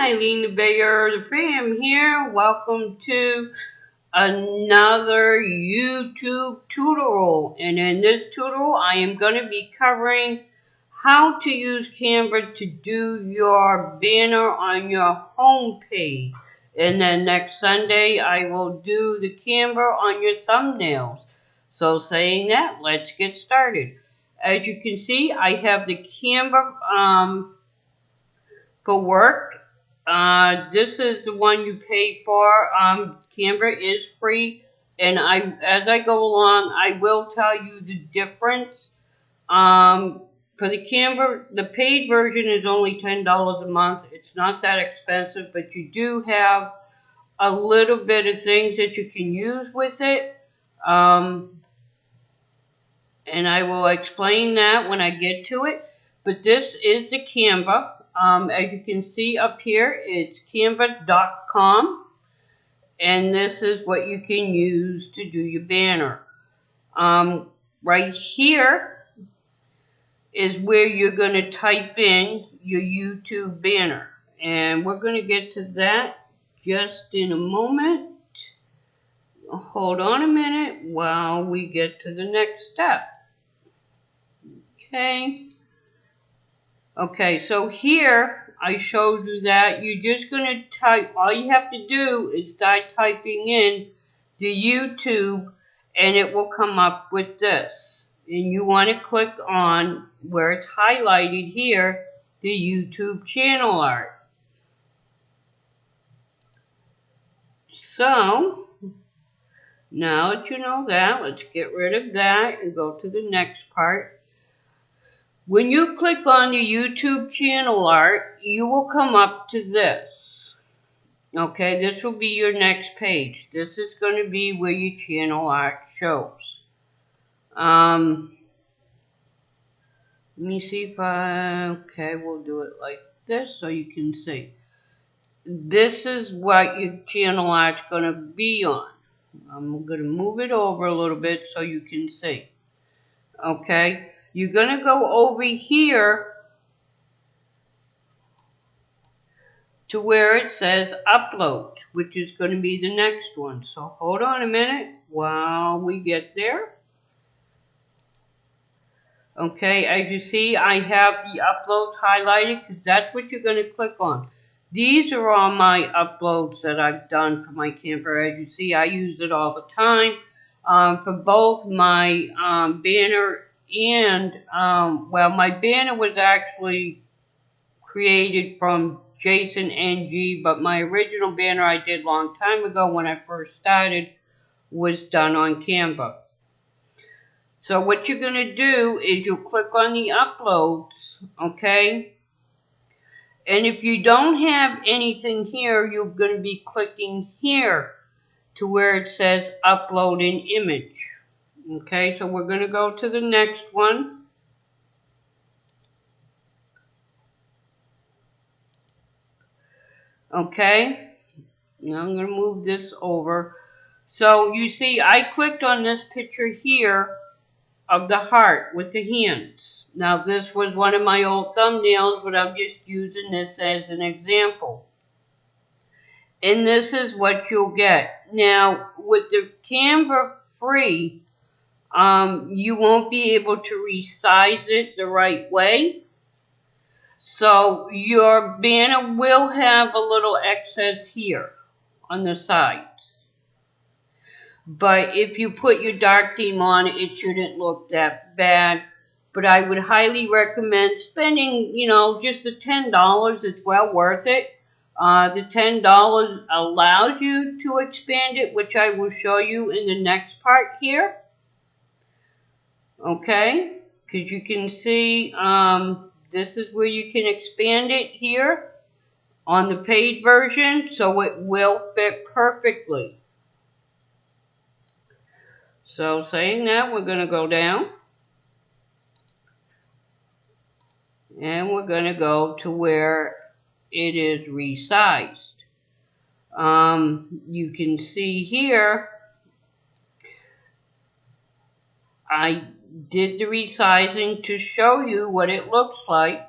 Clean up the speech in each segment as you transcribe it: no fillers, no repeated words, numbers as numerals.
Eileen the Bayer the Pram here. Welcome to another YouTube tutorial. And in this tutorial, I am going to be covering how to use Canva to do your banner on your home page. And then next Sunday, I will do the Canva on your thumbnails. So saying that, let's get started. As you can see, I have the Canva for work. This is the one you pay for. Canva is free, and as I go along, I will tell you the difference. For the Canva, the paid version is only $10 a month. It's not that expensive, but you do have a little bit of things that you can use with it. And I will explain that when I get to it. But this is the Canva. As you can see up here, it's canva.com, and this is what you can use to do your banner. Right here is where you're going to type in your YouTube banner, and we're going to get to that just in a moment. Hold on a minute while we get to the next step. Okay, so here I showed you that you're just going to type, all you have to do is start typing in the YouTube and it will come up with this. And you want to click on where it's highlighted here, the YouTube channel art. So, now that you know that, let's get rid of that and go to the next part. When you click on the YouTube channel art, you will come up to this. Okay, this will be your next page. This is going to be where your channel art shows. Let me see if okay, we'll do it like this so you can see. This is what your channel art's going to be on. I'm going to move it over a little bit so you can see. Okay. You're going to go over here to where it says upload, which is going to be the next one. So hold on a minute while we get there. Okay, as you see, I have the uploads highlighted because that's what you're going to click on. These are all my uploads that I've done for my Canva. As you see, I use it all the time for both my banner and, well, my banner was actually created from Jason NG, but my original banner I did a long time ago when I first started was done on Canva. So what you're going to do is you'll click on the uploads, okay? And if you don't have anything here, you're going to be clicking here to where it says upload an image. Okay, so we're going to go to the next one. Okay, now I'm going to move this over. So you see, I clicked on this picture here of the heart with the hands. Now this was one of my old thumbnails, but I'm just using this as an example. And this is what you'll get. Now with the Canva free, you won't be able to resize it the right way. So your banner will have a little excess here on the sides. But if you put your dark theme on, it shouldn't look that bad. But I would highly recommend spending, you know, just the $10. It's well worth it. The $10 allows you to expand it, which I will show you in the next part here. Okay, because you can see this is where you can expand it here on the paid version, so it will fit perfectly. So saying that, we're going to go down and we're going to go to where it is resized. You can see here I did the resizing to show you what it looks like.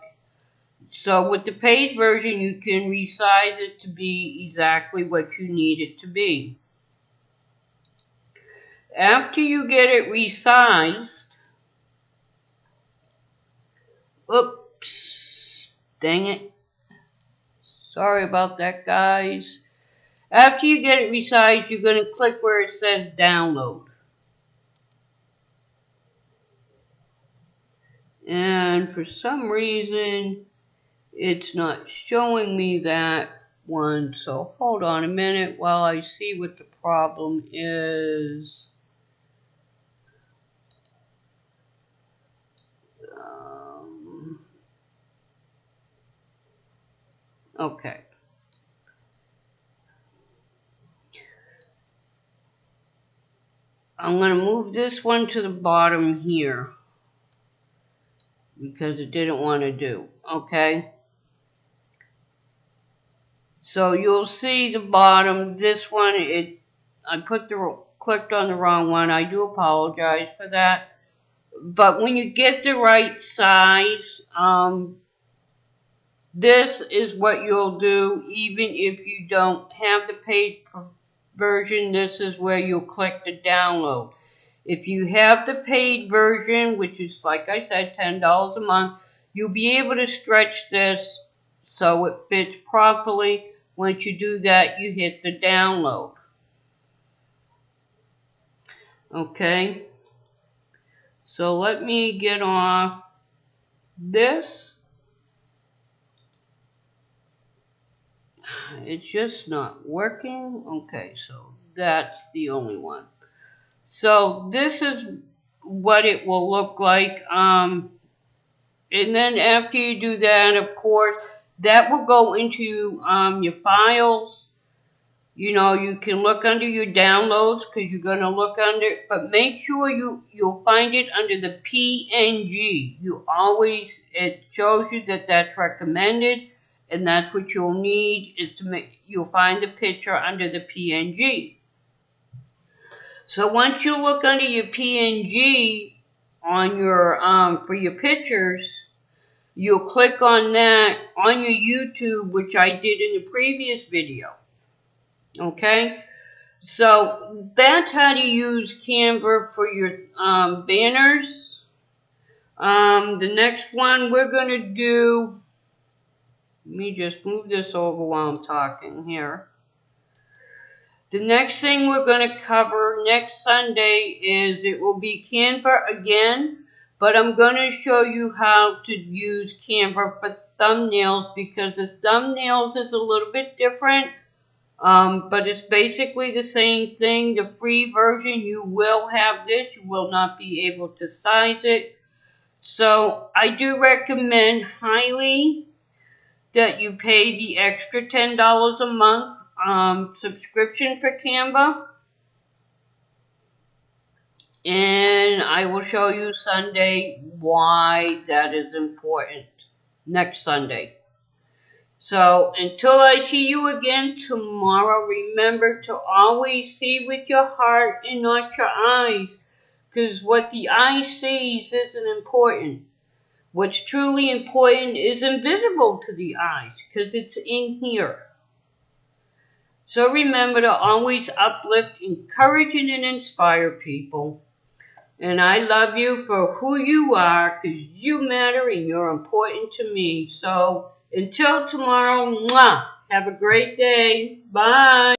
So with the paid version, you can resize it to be exactly what you need it to be. After you get it resized, oops, dang it. Sorry about that, guys. After you get it resized, you're going to click where it says download. And for some reason, it's not showing me that one. So hold on a minute while I see what the problem is. Okay. I'm going to move this one to the bottom here because it didn't want to do. Okay. So you'll see the bottom. This one, I clicked on the wrong one. I do apologize for that. But when you get the right size, this is what you'll do. Even if you don't have the paid version, this is where you'll click the download. If you have the paid version, which is, like I said, $10 a month, you'll be able to stretch this so it fits properly. Once you do that, you hit the download. Okay. So let me get off this. It's just not working. Okay, so that's the only one. So this is what it will look like. And then after you do that, of course, that will go into your files. You know, you can look under your downloads because you're going to look under it. But make sure you'll find it under the PNG. It shows you that that's recommended. And that's what you'll need is you'll find the picture under the PNG. So once you look under your PNG on your for your pictures, you'll click on that on your YouTube, which I did in the previous video. Okay, so that's how to use Canva for your banners. The next one we're going to do. Let me just move this over while I'm talking here. The next thing we're going to cover next Sunday is it will be Canva again, but I'm going to show you how to use Canva for thumbnails because the thumbnails is a little bit different, but it's basically the same thing. The free version, you will have this. You will not be able to size it. So I do recommend highly that you pay the extra $10 a month subscription for Canva. And I will show you Sunday why that is important next Sunday. So until I see you again tomorrow, remember to always see with your heart and not your eyes. Because what the eye sees isn't important. What's truly important is invisible to the eyes because it's in here. So remember to always uplift, encourage, and inspire people. And I love you for who you are because you matter and you're important to me. So until tomorrow, mwah, have a great day. Bye.